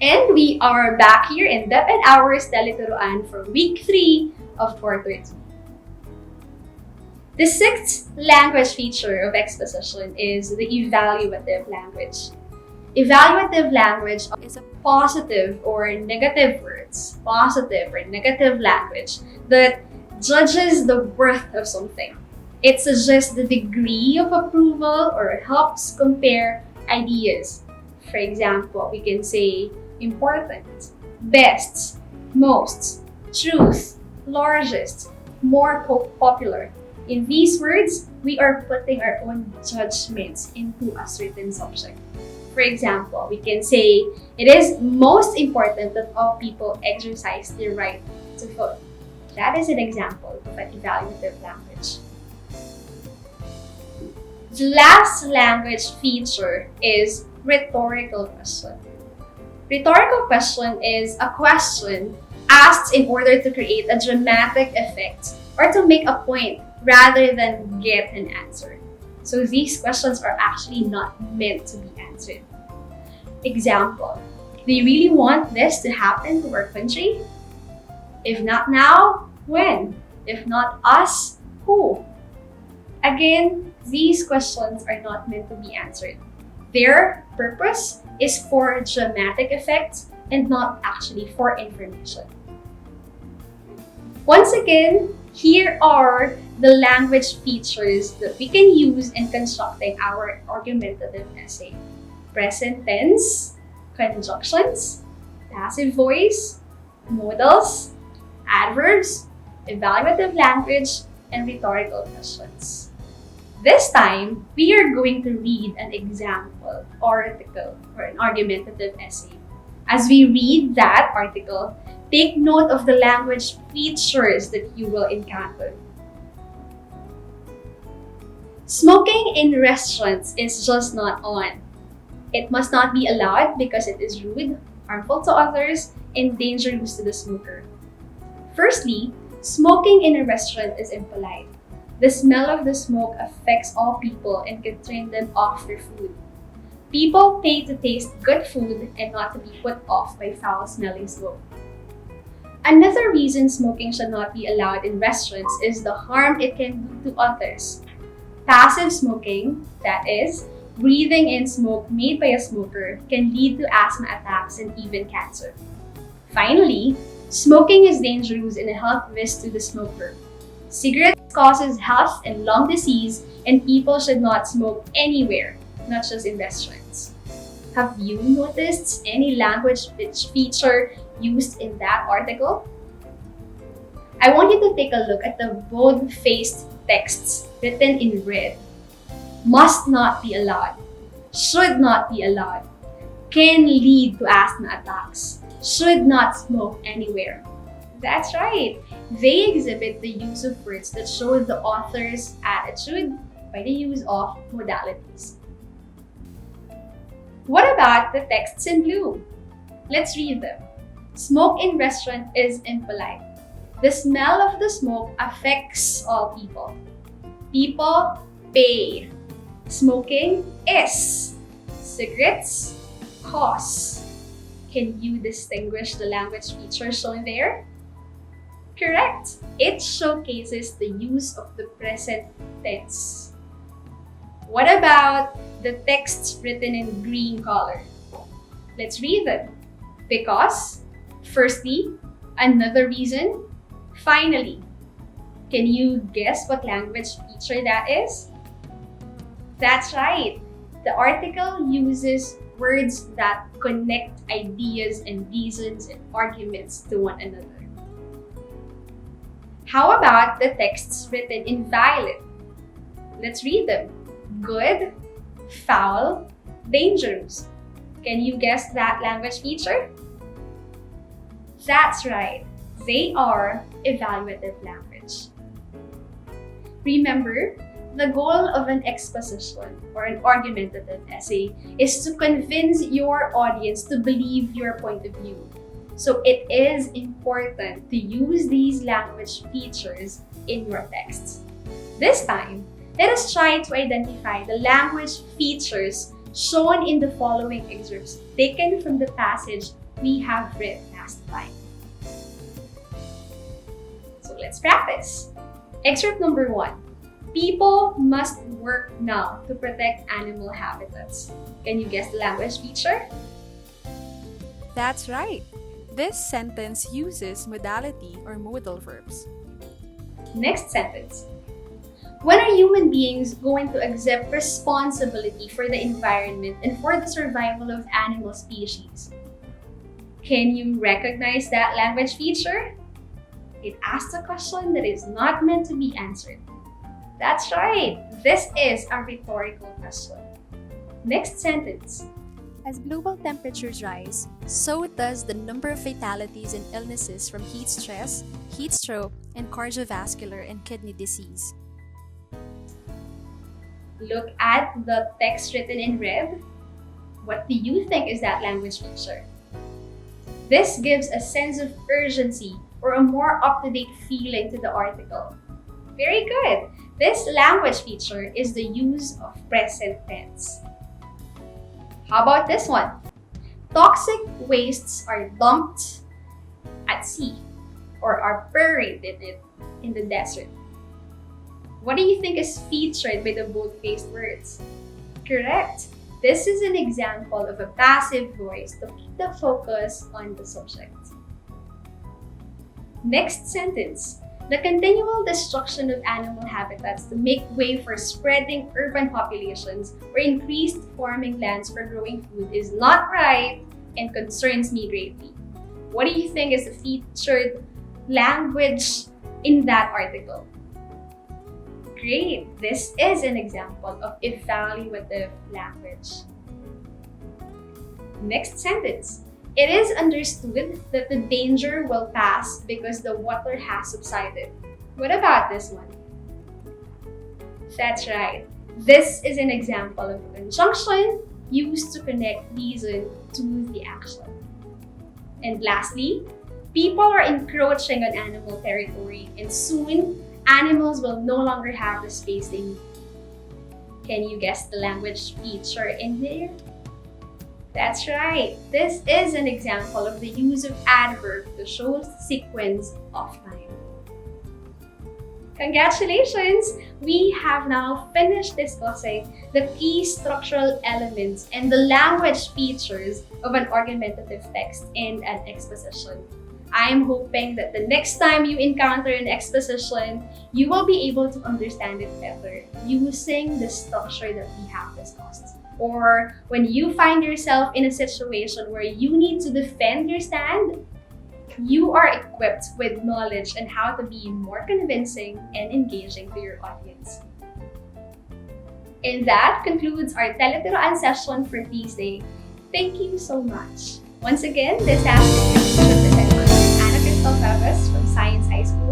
And we are back here in DepEd Hours tele-turuan for week 3 of quarter 2. The sixth language feature of exposition is the evaluative language. Evaluative language is a positive or negative language that judges the worth of something. It suggests the degree of approval or helps compare ideas. For example, we can say important, best, most, truth, largest, more popular. In these words, we are putting our own judgments into a certain subject. For example, we can say, it is most important that all people exercise their right to vote. That is an example of an evaluative language. The last language feature is rhetorical question. Rhetorical question is a question asked in order to create a dramatic effect or to make a point rather than get an answer. So these questions are actually not meant to be answered. Example, do you really want this to happen to our country? If not now, when? If not us, who? Again, these questions are not meant to be answered. Their purpose is for dramatic effect and not actually for information. Once again, here are the language features that we can use in constructing our argumentative essay. Present tense, conjunctions, passive voice, modals, adverbs, evaluative language, and rhetorical questions. This time, we are going to read an example article or an argumentative essay. As we read that article, take note of the language features that you will encounter. Smoking in restaurants is just not on. It must not be allowed because it is rude, harmful to others, and dangerous to the smoker. Firstly, smoking in a restaurant is impolite. The smell of the smoke affects all people and can turn them off their food. People pay to taste good food and not to be put off by foul-smelling smoke. Another reason smoking should not be allowed in restaurants is the harm it can do to others. Passive smoking, that is, breathing in smoke made by a smoker, can lead to asthma attacks and even cancer. Finally, smoking is dangerous and a health risk to the smoker. Cigarettes causes health and lung disease, and people should not smoke anywhere, not just in restaurants. Have you noticed any language feature used in that article? I want you to take a look at the bold-faced texts written in red. Must not be allowed, should not be allowed, can lead to asthma attacks, should not smoke anywhere. That's right. They exhibit the use of words that show the author's attitude by the use of modalities. What about the texts in blue? Let's read them. Smoke in restaurant is impolite. The smell of the smoke affects all people. People pay. Smoking is. Cigarettes cause. Can you distinguish the language features shown there? Correct! It showcases the use of the present tense. What about the texts written in green color? Let's read them. Because, firstly, another reason, finally. Can you guess what language feature that is? That's right! The article uses words that connect ideas and reasons and arguments to one another. How about the texts written in violet? Let's read them. Good, foul, dangerous. Can you guess that language feature? That's right. They are evaluative language. Remember, the goal of an exposition or an argumentative essay is to convince your audience to believe your point of view. So it is important to use these language features in your texts. This time, let us try to identify the language features shown in the following excerpts taken from the passage we have read last time. So let's practice. Excerpt number 1. People must work now to protect animal habitats. Can you guess the language feature? That's right. This sentence uses modality or modal verbs. Next sentence. When are human beings going to accept responsibility for the environment and for the survival of animal species? Can you recognize that language feature? It asks a question that is not meant to be answered. That's right. This is a rhetorical question. Next sentence. As global temperatures rise, so does the number of fatalities and illnesses from heat stress, heat stroke, and cardiovascular and kidney disease. Look at the text written in red. What do you think is that language feature? This gives a sense of urgency or a more up-to-date feeling to the article. Very good. This language feature is the use of present tense. How about this one? Toxic wastes are dumped at sea or are buried in the desert. What do you think is featured by the bold-faced words? Correct. This is an example of a passive voice to keep the focus on the subject. Next sentence. The continual destruction of animal habitats to make way for spreading urban populations or increased farming lands for growing food is not right and concerns me greatly. What do you think is the featured language in that article? Great! This is an example of evaluative language. Next sentence. It is understood that the danger will pass because the water has subsided. What about this one? That's right. This is an example of a conjunction used to connect reason to the action. And lastly, people are encroaching on animal territory and soon animals will no longer have the space they need. Can you guess the language feature in here? That's right. This is an example of the use of adverb to show sequence of time. Congratulations! We have now finished discussing the key structural elements and the language features of an argumentative text and an exposition. I'm hoping that the next time you encounter an exposition, you will be able to understand it better using the structure that we have discussed. Or when you find yourself in a situation where you need to defend your stand, you are equipped with knowledge on how to be more convincing and engaging to your audience. And that concludes our tele-turuan session for Tuesday. Thank you so much. Once again, this has been your teacher presenter, Anna Crystal Fabas from Science High School.